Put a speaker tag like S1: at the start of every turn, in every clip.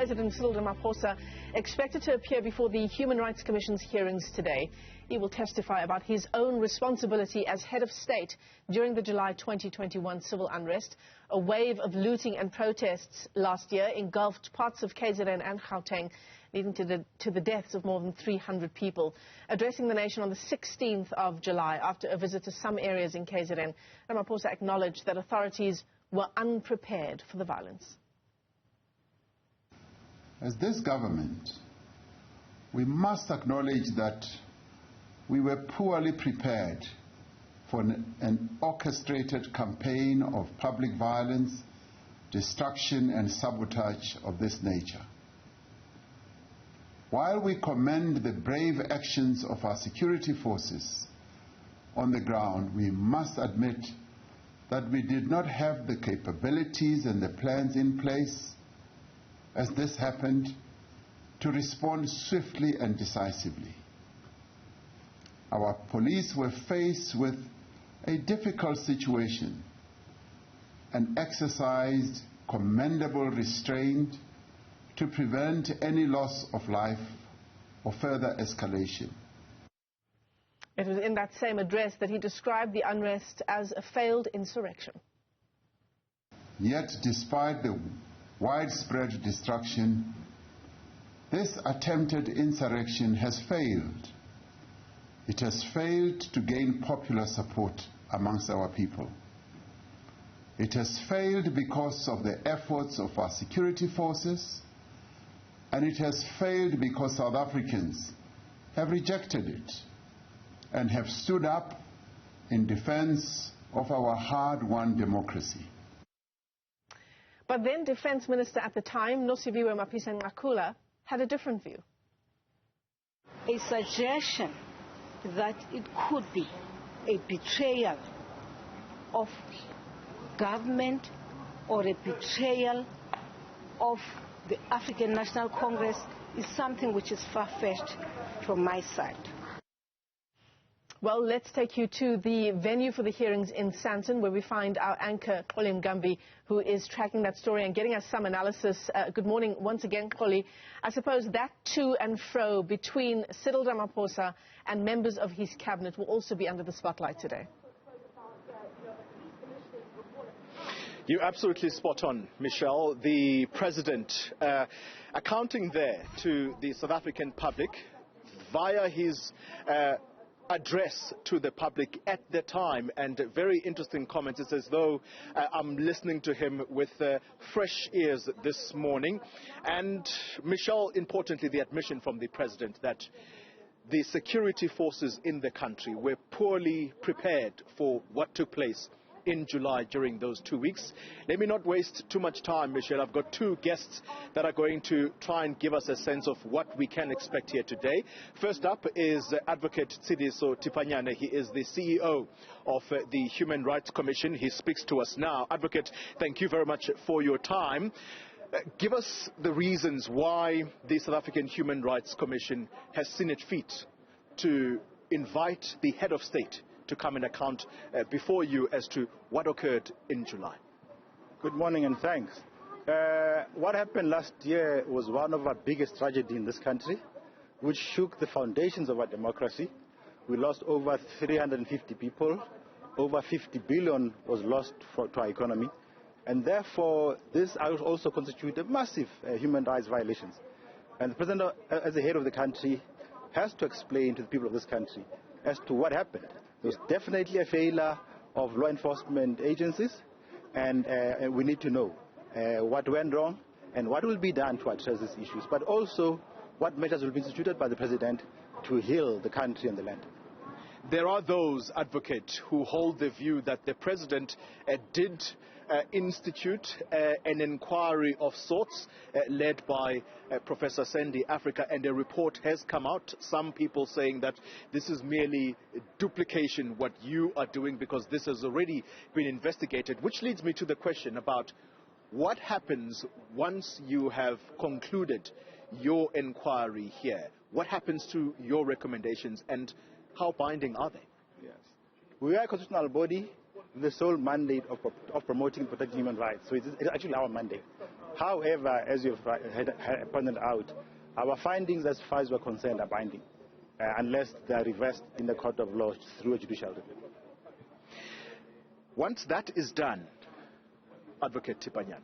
S1: President Cyril Ramaphosa expected to appear before the Human Rights Commission's hearings today. He will testify about his own responsibility as head of state during the July 2021 civil unrest. A wave of looting and protests last year engulfed parts of KZN and Gauteng, leading to the deaths of more than 300 people. Addressing the nation on the 16th of July after a visit to some areas in KZN, Ramaphosa acknowledged that authorities were unprepared for the violence.
S2: As this government, we must acknowledge that we were poorly prepared for an orchestrated campaign of public violence, destruction and sabotage of this nature. While we commend the brave actions of our security forces on the ground, we must admit that we did not have the capabilities and the plans in place as this happened to respond swiftly and decisively. Our police were faced with a difficult situation and exercised commendable restraint to prevent any loss of life or further escalation.
S1: It was in that same address that he described the unrest as a failed insurrection.
S2: Yet, despite the widespread destruction, this attempted insurrection has failed. It has failed to gain popular support amongst our people. It has failed because of the efforts of our security forces, and it has failed because South Africans have rejected it and have stood up in defense of our hard-won democracy.
S1: But then Defense Minister at the time, Nosiviwe Mapisa-Nqakula, had a different view.
S3: A suggestion that it could be a betrayal of government or a betrayal of the African National Congress is something which is far-fetched from my side.
S1: Well, let's take you to the venue for the hearings in Sandton, where we find our anchor, Xoli Mngambi, who is tracking that story and getting us some analysis. Good morning once again, Xoli. I suppose that to and fro between Cyril Ramaphosa and members of his cabinet will also be under the spotlight today.
S4: You're absolutely spot on, Michelle. The president accounting there to the South African public via his address to the public at the time, and very interesting comments. It's as though I'm listening to him with fresh ears this morning. And Michelle, importantly, the admission from the president that the security forces in the country were poorly prepared for what took place in July during those 2 weeks. Let me not waste too much time, Michelle. I've got two guests that are going to try and give us a sense of what we can expect here today. First up is Advocate Tsidiso Tipanyane. He is the CEO of the Human Rights Commission. He speaks to us now. Advocate, thank you very much for your time. Give us the reasons why the South African Human Rights Commission has seen it fit to invite the head of state to come and account before you as to what occurred in July.
S5: Good morning and thanks. What happened last year was one of our biggest tragedies in this country, which shook the foundations of our democracy. We lost over 350 people. Over 50 billion was lost to our economy. And therefore, this also constituted massive human rights violations. And the president, as the head of the country, has to explain to the people of this country as to what happened. There was definitely a failure of law enforcement agencies, and we need to know what went wrong and what will be done to address these issues, but also what measures will be instituted by the president to heal the country and the land.
S4: There are those, Advocate, who hold the view that the president did institute an inquiry of sorts led by Professor Sandy Africa, and a report has come out. Some people saying that this is merely duplication, what you are doing, because this has already been investigated, which leads me to the question about what happens once you have concluded your inquiry here. What happens to your recommendations and how binding are they?
S5: Yes. We are a constitutional body with the sole mandate of promoting and protecting human rights. So it's actually our mandate. However, as you've had pointed out, our findings as far as we're concerned are binding, unless they are reversed in the court of law through a judicial review.
S4: Once that is done, Advocate Tipanyane,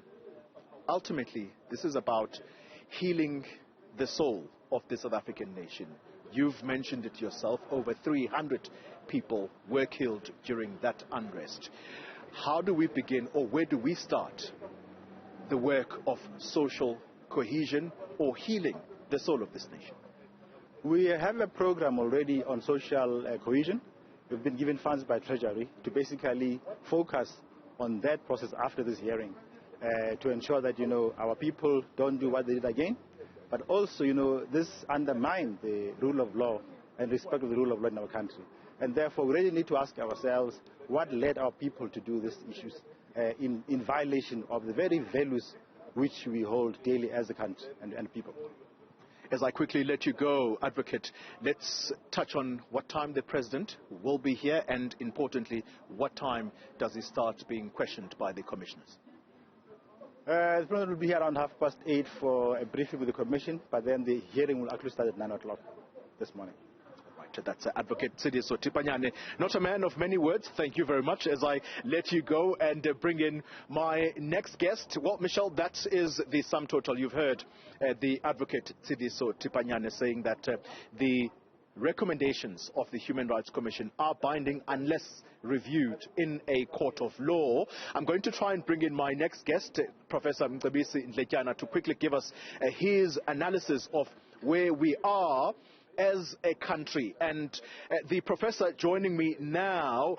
S4: ultimately this is about healing the soul of the South African nation. You've mentioned it yourself, over 300 people were killed during that unrest. How do we begin, or where do we start the work of social cohesion or healing the soul of this nation?
S5: We have a program already on social cohesion. We've been given funds by Treasury to basically focus on that process after this hearing, to ensure that, our people don't do what they did again, but also, this undermines the rule of law and respect of the rule of law in our country. And therefore, we really need to ask ourselves what led our people to do these issues in violation of the very values which we hold daily as a country and people.
S4: As I quickly let you go, Advocate, let's touch on what time the President will be here, and importantly, what time does he start being questioned by the commissioners?
S5: The President will be here around 8:30 for a briefing with the Commission, but then the hearing will actually start at 9 o'clock this morning.
S4: That's Advocate Cyril Tipanyane, not a man of many words. Thank you very much. As I let you go and bring in my next guest, well, Michelle, that is the sum total. You've heard the Advocate Cyril Tipanyane saying that the recommendations of the Human Rights Commission are binding unless reviewed in a court of law. I'm going to try and bring in my next guest, Professor Mcebisi, to quickly give us his analysis of where we are as a country. And the professor joining me now,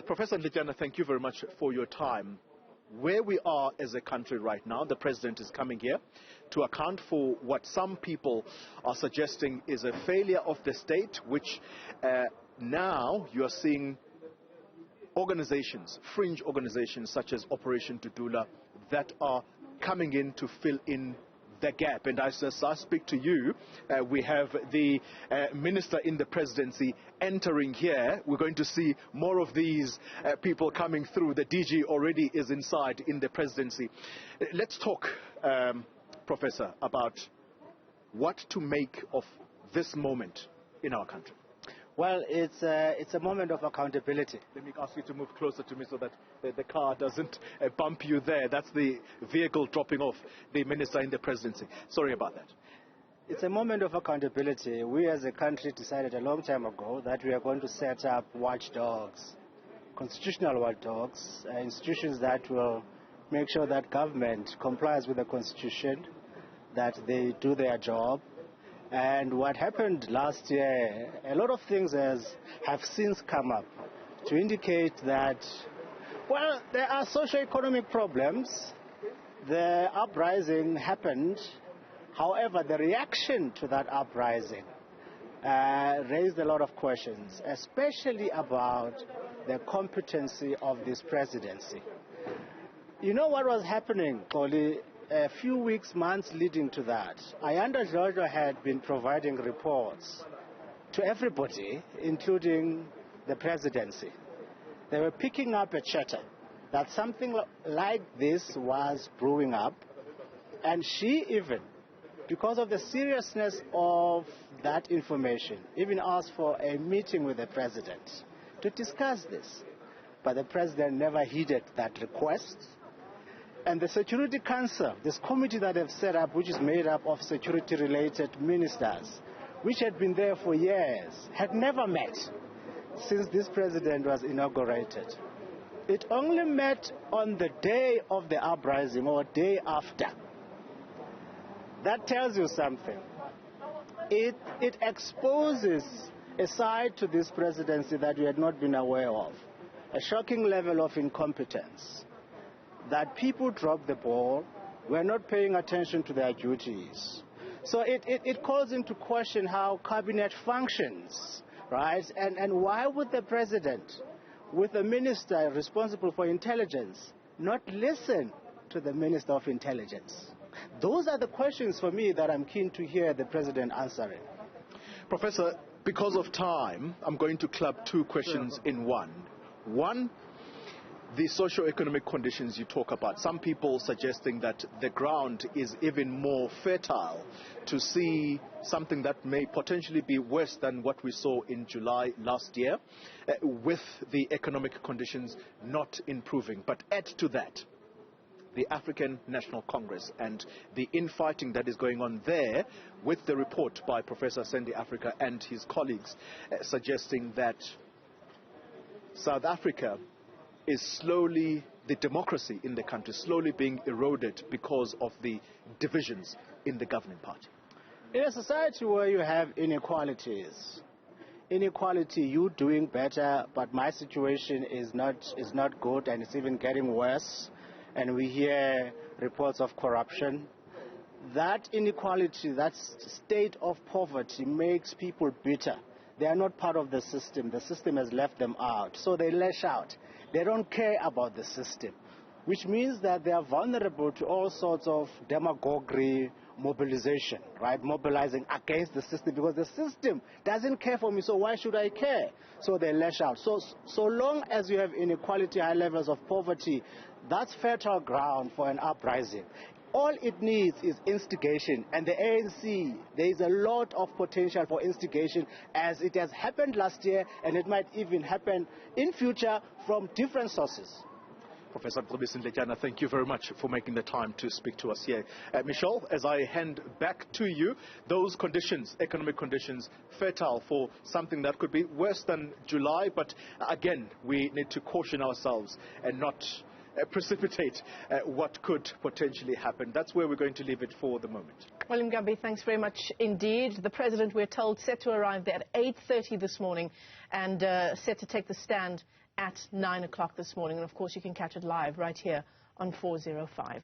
S4: Professor Ndlejana, thank you very much for your time. Where we are as a country right now, the President is coming here to account for what some people are suggesting is a failure of the state, which now you are seeing organizations, fringe organizations such as Operation Tudula, that are coming in to fill in the gap. And as I speak to you, we have the minister in the presidency entering here. We're going to see more of these people coming through. The DG already is inside in the presidency. Let's talk, Professor, about what to make of this moment in our country.
S6: Well, it's a moment of accountability.
S4: Let me ask you to move closer to me so that the car doesn't bump you there. That's the vehicle dropping off the minister in the presidency. Sorry about that.
S6: It's a moment of accountability. We as a country decided a long time ago that we are going to set up watchdogs, constitutional watchdogs, institutions that will make sure that government complies with the constitution, that they do their job. And what happened last year, a lot of things have since come up to indicate that, well, there are socio-economic problems. The uprising happened. However, the reaction to that uprising raised a lot of questions, especially about the competency of this presidency. You know what was happening, Xoli? A few weeks, months leading to that, Ayanda Georgia had been providing reports to everybody, including the presidency. They were picking up a chatter that something like this was brewing up, and she even, because of the seriousness of that information, even asked for a meeting with the president to discuss this. But the president never heeded that request. And the Security Council, this committee that they've set up, which is made up of security-related ministers, which had been there for years, had never met since this president was inaugurated. It only met on the day of the uprising or day after. That tells you something. It exposes a side to this presidency that we had not been aware of, a shocking level of incompetence, that people dropped the ball, were not paying attention to their duties. So it calls into question how cabinet functions, right? And why would the president, with the minister responsible for intelligence, not listen to the minister of intelligence? Those are the questions for me that I'm keen to hear the president answering.
S4: Professor, because of time, I'm going to club two questions in one. One, the socio-economic conditions you talk about, some people suggesting that the ground is even more fertile to see something that may potentially be worse than what we saw in July last year, with the economic conditions not improving. But add to that the African National Congress and the infighting that is going on there, with the report by Professor Xoli Afrika and his colleagues suggesting that South Africa is slowly, the democracy in the country, slowly being eroded because of the divisions in the governing party.
S6: In a society where you have inequalities, you doing better, but my situation is not good, and it's even getting worse, and we hear reports of corruption. That inequality, that state of poverty makes people bitter. They are not part of the system. The system has left them out. So they lash out. They don't care about the system, which means that they are vulnerable to all sorts of demagoguery, mobilization, right? Mobilizing against the system, because the system doesn't care for me, so why should I care? So they lash out. So long as you have inequality, high levels of poverty, that's fertile ground for an uprising. All it needs is instigation, and the ANC, there is a lot of potential for instigation, as it has happened last year, and it might even happen in future from different sources.
S4: Professor Xoli, thank you very much for making the time to speak to us here. Michelle, as I hand back to you, those conditions, economic conditions, fertile for something that could be worse than July, but again, we need to caution ourselves and not precipitate what could potentially happen. That's where we're going to leave it for the moment.
S1: Xoli Mngambi, thanks very much indeed. The President, we're told, set to arrive there at 8:30 this morning and set to take the stand at 9 o'clock this morning. And of course, you can catch it live right here on 405.